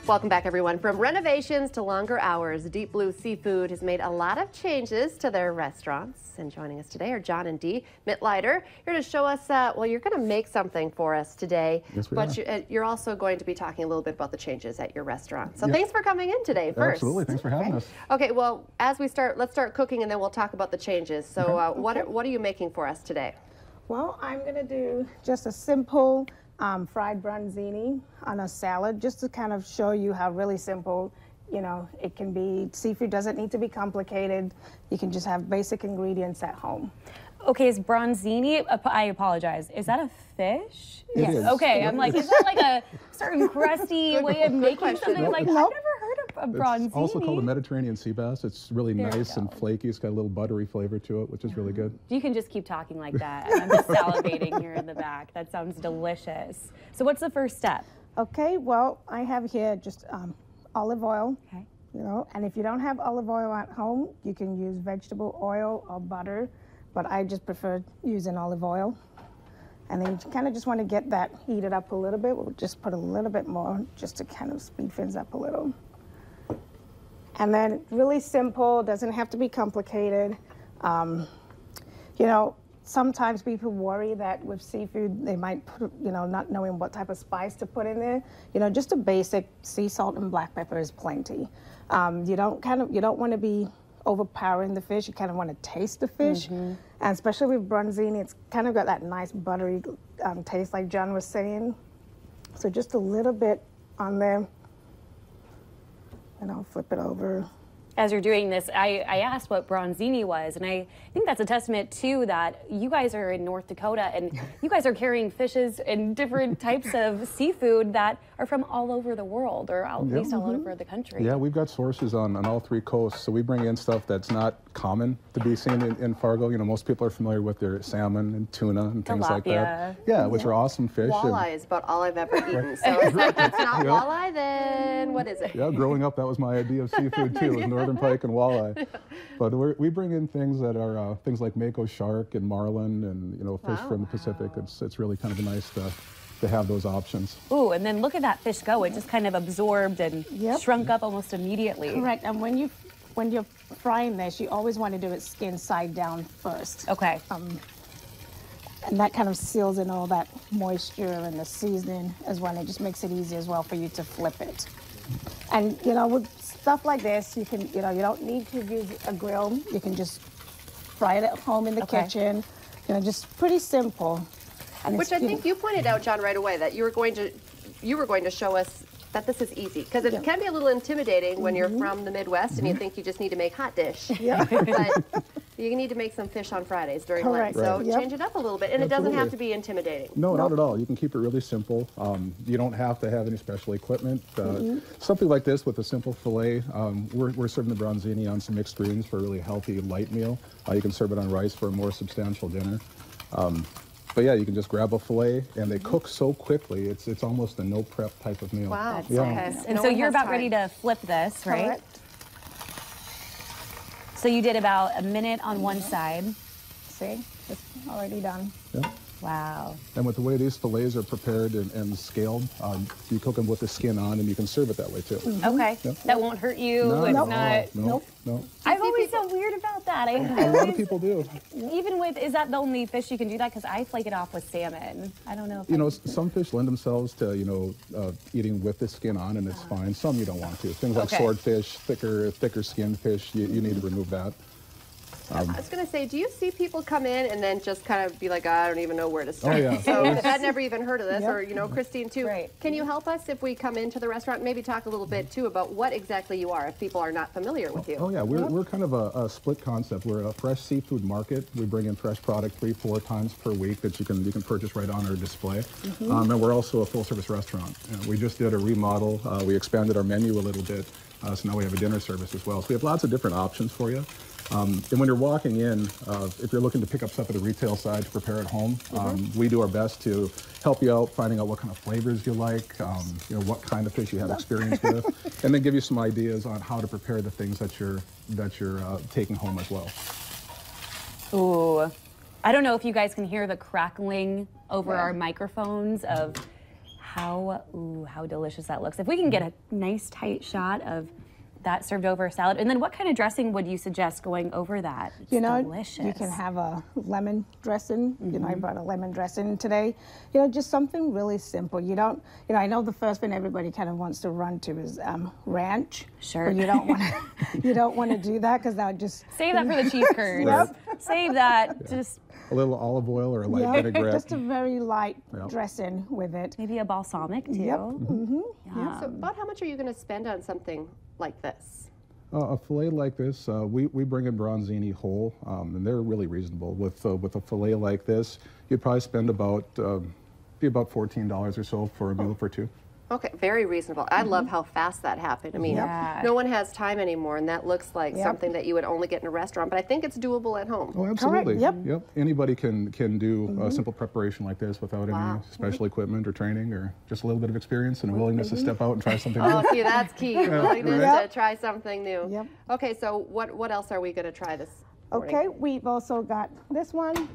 Welcome back, everyone. From renovations to longer hours, Deep Blue Seafood has made a lot of changes to their restaurants. And joining us today are John and Dee Mittleider, here to show us, well, you're going to make something for us today. Yes, we but you're also going to be talking a little bit about the changes at your restaurant. So thanks for coming in today first. Absolutely. Thanks for having us. Okay, well, as we start, let's start cooking and then we'll talk about the changes. So what are you making for us today? Well, I'm going to do just a simple fried branzini on a salad, just to kind of show you how really simple, you know, it can be. Seafood doesn't need to be complicated. You can just have basic ingredients at home. Okay, is branzini, I apologize, is that a fish? It is. Okay, I'm like, is that like a certain crusty way of making something? Like, I've never heard of a branzini. It's also called a Mediterranean sea bass. It's really nice and flaky. It's got a little buttery flavor to it, which is really good. You can just keep talking like that. I'm just salivating here in the back. That sounds delicious. So what's the first step? Okay, well, I have here just olive oil. Okay. You know, and if you don't have olive oil at home, you can use vegetable oil or butter, but I just prefer using olive oil. And then you kind of just want to get that heated up a little bit. We'll just put a little bit more just to kind of speed things up a little. And then really simple, doesn't have to be complicated. You know, sometimes people worry that with seafood, they might put, you know, not knowing what type of spice to put in there. You know, just a basic sea salt and black pepper is plenty. You don't want to be overpowering the fish. You kind of want to taste the fish. And especially with branzini, it's kind of got that nice buttery taste like John was saying. So just a little bit on there. And I'll flip it over. As you're doing this, I asked what branzini was, and I think that's a testament to that you guys are in North Dakota, and you guys are carrying fishes and different types of seafood that are from all over the world, or at least all over the country. Yeah, we've got sources on all three coasts, so we bring in stuff that's not common to be seen in Fargo. You know, most people are familiar with their salmon and tuna and things like that. Yeah, which are awesome fish. Walleye is about all I've ever eaten, so if it's not walleye, then what is it? Yeah, growing up, that was my idea of seafood too, was northern pike and walleye. But we bring in things that are things like mako shark and marlin and, you know, fish from the Pacific. It's really kind of nice to have those options. Ooh, and then look at that fish go. It just kind of absorbed and shrunk up almost immediately. Correct, and when you're frying this, you always want to do it skin side down first. Okay. And that kind of seals in all that moisture and the seasoning as well. It just makes it easy as well for you to flip it. And, you know, with stuff like this, you can, you know, you don't need to use a grill. You can just fry it at home in the kitchen. You know, just pretty simple. And which I think you pointed out, John, right away, that you were going to show us that this is easy, because it can be a little intimidating when you're from the Midwest and you think you just need to make hot dish. But you need to make some fish on Fridays during lunch. So change it up a little bit, and it doesn't have to be intimidating. No, not at all. You can keep it really simple. You don't have to have any special equipment. Something like this with a simple fillet. We're serving the branzini on some mixed greens for a really healthy light meal. You can serve it on rice for a more substantial dinner. But yeah, you can just grab a fillet, and they cook so quickly. It's almost a no prep type of meal. Wow. That's and so you're about ready to flip this, right? Correct. So you did about a minute on one side. See, it's already done. Yeah. Wow. And with the way these fillets are prepared and scaled, you cook them with the skin on, and you can serve it that way too. Okay. That won't hurt you. No, It's no, not. no. I've always felt weird about that. A lot of people do. Even with, is that the only fish you can do that? Because I flake it off with salmon. I don't know if you know, some fish lend themselves to, you know, eating with the skin on, and it's fine. Some you don't want to. Things like swordfish, thicker skinned fish, you need to remove that. I was going to say, do you see people come in and then just kind of be like, I don't even know where to start? Oh, yeah. So I'd never even heard of this, or, you know, Christine too. Right. Can you help us if we come into the restaurant? Maybe talk a little bit too about what exactly you are if people are not familiar with you. Oh yeah, we're kind of a split concept. We're a fresh seafood market. We bring in fresh product 3-4 times per week that you can purchase right on our display. And we're also a full service restaurant. We just did a remodel. We expanded our menu a little bit. So now we have a dinner service as well. So we have lots of different options for you. And when you're walking in, if you're looking to pick up stuff at the retail side to prepare at home, we do our best to help you out, finding out what kind of flavors you like, you know, what kind of fish you have experience with, and then give you some ideas on how to prepare the things that you're taking home as well. Ooh, I don't know if you guys can hear the crackling over our microphones of How delicious that looks. If we can get a nice tight shot of that served over a salad. And then what kind of dressing would you suggest going over that? It's delicious. You can have a lemon dressing. You know, I brought a lemon dressing today. You know, just something really simple. You don't, I know the first thing everybody kind of wants to run to is ranch. Sure. But you don't want to, you don't want to do that because that would just... Save that for the cheese curds. Yep. Save that. Just a little olive oil or a light vinaigrette. Just a very light dressing with it. maybe a balsamic too. Yep. So about how much are you going to spend on something like this? A fillet like this, we bring in bronzini whole, and they're really reasonable. With a fillet like this, you'd probably spend about $14 or so for a meal for two. Okay, very reasonable. I love how fast that happened. I mean, no one has time anymore, and that looks like something that you would only get in a restaurant, but I think it's doable at home. Oh, absolutely. Yep. Anybody can do a simple preparation like this without any special equipment or training, or just a little bit of experience and a willingness to step out and try something new. Oh, see, that's key. Willingness to try something new. Yep. Okay, so what else are we going to try this morning? Okay, we've also got this one,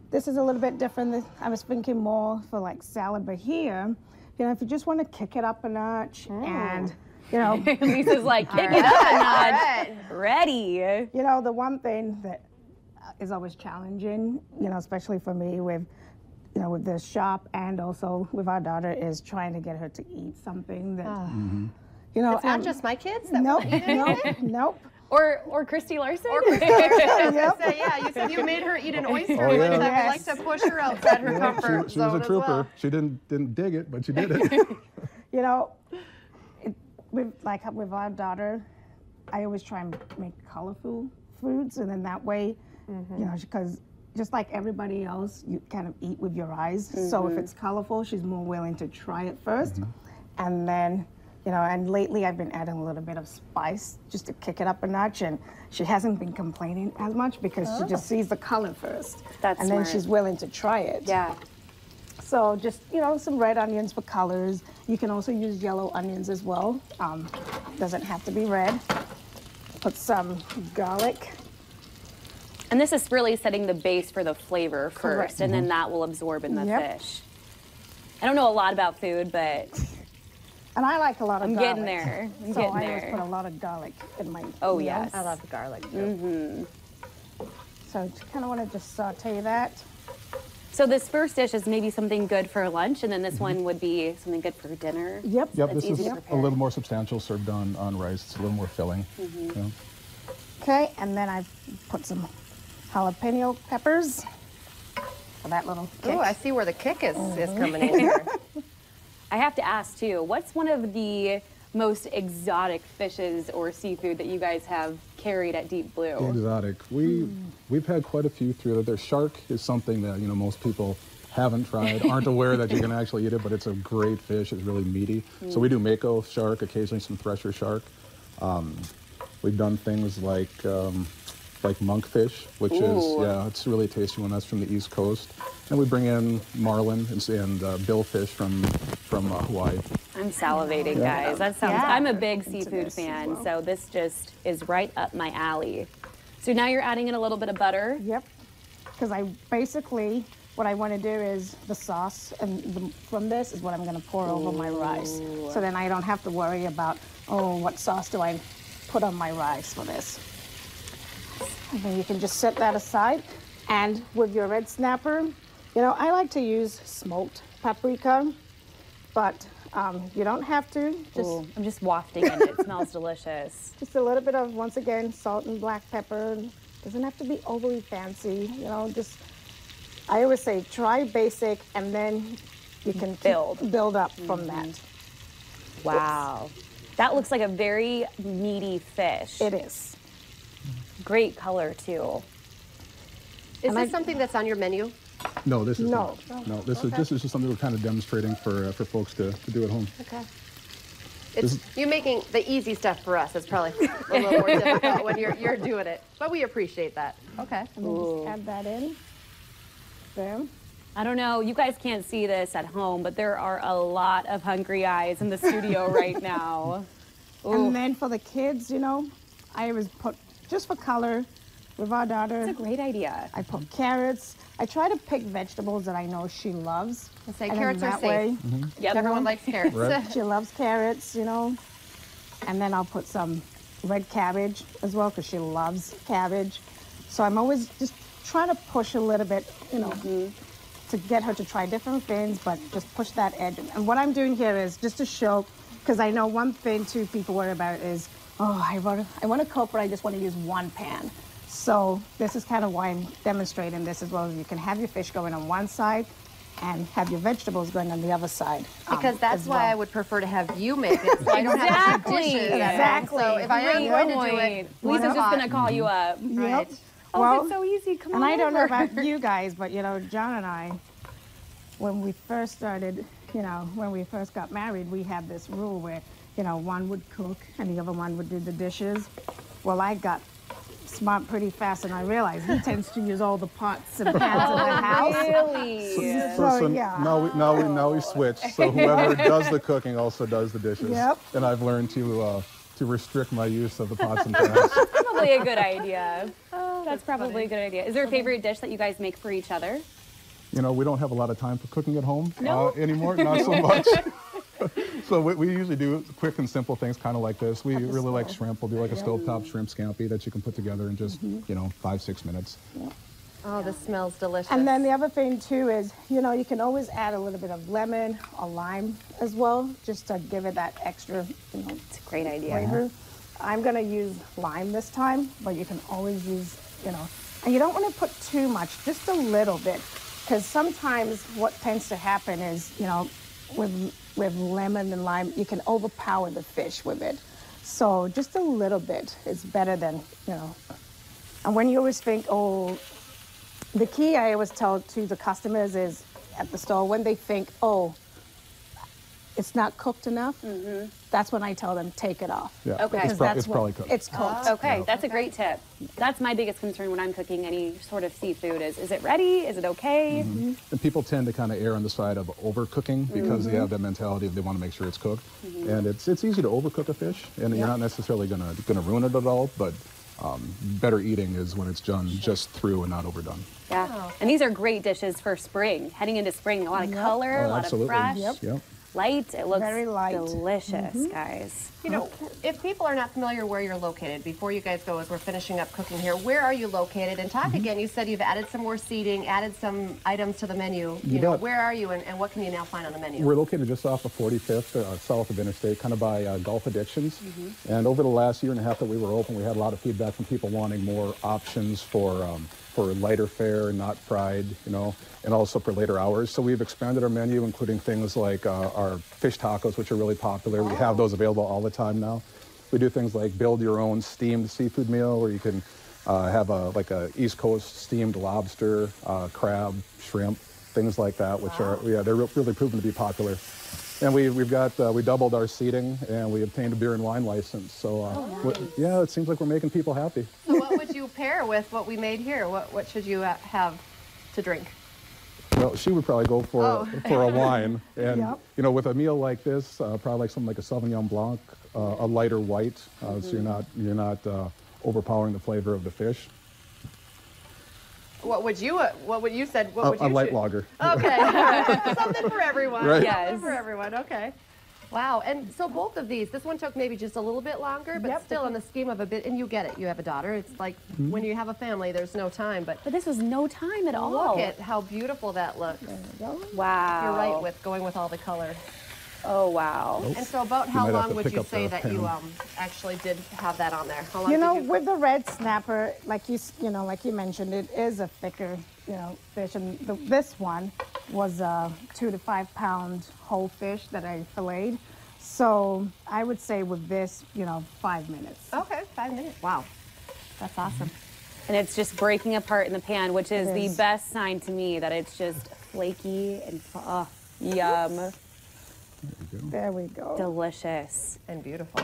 this is a little bit different. I was thinking more for like salad, but here, if you just want to kick it up a notch and, Lisa's like, kick it up a notch. Ready. The one thing that is always challenging, especially for me with the shop and also with our daughter, is trying to get her to eat something that, It's not just my kids that nope, want to eat anything? nope. Or Christy Larson. Or Christy Larson. I was going to say, yeah, you said you made her eat an oyster one time. I like to push her outside her comfort She zone was a trooper. as well. She didn't dig it, but she did it. With our daughter, I always try and make colorful foods, and then that way, because just like everybody else, you kind of eat with your eyes. So if it's colorful, she's more willing to try it first, and then. And lately I've been adding a little bit of spice just to kick it up a notch, and she hasn't been complaining as much because she just sees the color first. That's and smart. then she's willing to try it. Yeah. So just, some red onions for colors. You can also use yellow onions as well. Doesn't have to be red. Put some garlic. And this is really setting the base for the flavor first, Correct. and then that will absorb in the fish. I don't know a lot about food, but And I like a lot of I'm garlic. getting there. I'm so getting I there. always put a lot of garlic in my Oh, meals. yes. I love the garlic too. So just kind of want to just saute that. So this first dish is maybe something good for lunch, and then this one would be something good for dinner. Yep. Yep, That's this easy is to a prepare. little more substantial, served on rice. It's a little more filling. Yeah. Okay, and then I've put some jalapeno peppers for that little kick. Oh, I see where the kick is coming in here. I have to ask too, what's one of the most exotic fishes or seafood that you guys have carried at Deep Blue? Exotic. We've had quite a few through there. Shark is something that most people haven't tried, aren't aware that you can actually eat it, but it's a great fish. It's really meaty. So we do mako shark, occasionally some thresher shark. We've done things like monkfish, which is it's a really tasty one. That's from the East Coast. And we bring in marlin and billfish from Hawaii. I'm salivating, guys. That sounds. I'm a big seafood fan, so this just is right up my alley. So now you're adding in a little bit of butter. Yep. Because what I want to do is the sauce, and from this is what I'm going to pour over my rice. So then I don't have to worry about, what sauce do I put on my rice for this. And then you can just set that aside. And with your red snapper, I like to use smoked paprika, but you don't have to. I'm just wafting it. It smells delicious. Just a little bit of, once again, salt and black pepper. Doesn't have to be overly fancy, I always say try basic, and then you can build up from that. Wow. That looks like a very meaty fish. It is. Great color too. Is this something that's on your menu? No, this is No. not. No, this is just something we're kind of demonstrating for folks to do at home. Okay. You making the easy stuff for us is probably a little more difficult when you're doing it, but we appreciate that. Okay. And then just add that in. Boom. I don't know, you guys can't see this at home, but there are a lot of hungry eyes in the studio right now. And then for the kids, I always put, just for color, with our daughter. That's a great idea. I put carrots. I try to pick vegetables that I know she loves. I say And carrots then are that safe. way, Yep. Everyone likes carrots. Right. she loves carrots, you know. And then I'll put some red cabbage as well because she loves cabbage. So I'm always just trying to push a little bit, you know, to get her to try different things, but just push that edge. And what I'm doing here is just to show, because I know one thing too people worry about is, oh, I want to cook, but I just want to use one pan. So this is kind of why I'm demonstrating this as well. You can have your fish going on one side and have your vegetables going on the other side. Because that's as why I well. would prefer to have you make it, so I don't have to do Exactly. dishes. Exactly. So if I am Great going to do point. it, Lisa's just hot. gonna call you up. Right. Oh, Well, it's so easy. Come And on I don't know over. about you guys, but you know, John and I, when we first started, you know, when we first got married, we had this rule where, you know, one would cook and the other one would do the dishes. Well, I got smart pretty fast, and I realized he tends to use all the pots and pans in the house. Really? So, yeah. Now we switch. So whoever does the cooking also does the dishes. Yep. And I've learned to restrict my use of the pots and pans. Probably a good idea. That's probably a good idea. Is there a favorite dish that you guys make for each other? You know, we don't have a lot of time for cooking at home No? anymore, not so much. So we usually do quick and simple things kind of like this. We really like shrimp. We'll do like a stovetop shrimp scampi that you can put together in just, you know, 5-6 minutes. Oh, this smells delicious. And then the other thing too is, you know, you can always add a little bit of lemon or lime as well, just to give it that extra, you know, It's a great idea. flavor. I'm gonna use lime this time, but you can always use, you know, and you don't want to put too much, just a little bit, because sometimes what tends to happen is, you know, with lemon and lime, you can overpower the fish with it. So just a little bit is better than, you know. And when you always think, oh, the key I always tell to the customers is at the store, when they think, oh, it's not cooked enough, that's when I tell them take it off. Yeah, Okay. it's, Because it's probably cooked. It's cooked. Okay, that's a great tip. That's my biggest concern when I'm cooking any sort of seafood is it ready? Is it okay? And people tend to kind of err on the side of overcooking because they have that mentality of they want to make sure it's cooked. And it's easy to overcook a fish, and you're not necessarily gonna ruin it at all. But better eating is when it's done just through and not overdone. Yeah. And these are great dishes for spring. Heading into spring, a lot of color, a lot absolutely. of fresh, Yep. light. It looks Very light. delicious, guys. You know, if people are not familiar where you're located, before you guys go, as we're finishing up cooking here, where are you located? And talk again, you said you've added some more seating, added some items to the menu. You know, bet. where are you and what can you now find on the menu? We're located just off of 45th, south of Interstate, kind of by Gulf Addictions. And over the last year and a half that we were open, we had a lot of feedback from people wanting more options for lighter fare, not fried, you know, and also for later hours. So we've expanded our menu, including things like our fish tacos, which are really popular. We have those available all the time now. We do things like build your own steamed seafood meal, where you can have like a East Coast steamed lobster, crab, shrimp, things like that, which are they're really proven to be popular. And we doubled our seating, and we obtained a beer and wine license. So yeah, it seems like we're making people happy. So what would you pair with what we made here? What should you have to drink? Well, she would probably go for a wine, and Yep. you know, with a meal like this, probably like something like a Sauvignon Blanc, a lighter white, so you're not overpowering the flavor of the fish. What would you said? What would you A light choose? lager. Okay, something for everyone. Right. Something Yes. for everyone. Okay. Wow. And so both of these, this one took maybe just a little bit longer, but Yep. still in the scheme of a bit. And you get it. You have a daughter. It's like when you have a family, there's no time. But But this was no time at all. look at how beautiful that looks. Wow. You're right with going with all the color. Oh, wow. And so about how might have long to would pick you up say the that pen. you actually did have that on there? How long You did know, you? with the red snapper, like you mentioned, it is a thicker, you know, fish, and this one was a 2 to 5 pound whole fish that I filleted. So I would say with this, you know, 5 minutes. Okay, 5 minutes. Wow. That's awesome. And it's just breaking apart in the pan, which is It the is. best sign to me that it's just flaky and yum. There we go. Delicious. And beautiful.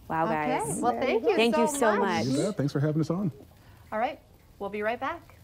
Wow, Okay. guys. Well, thank you Thank you so much. You bet. Thanks for having us on. All right. We'll be right back.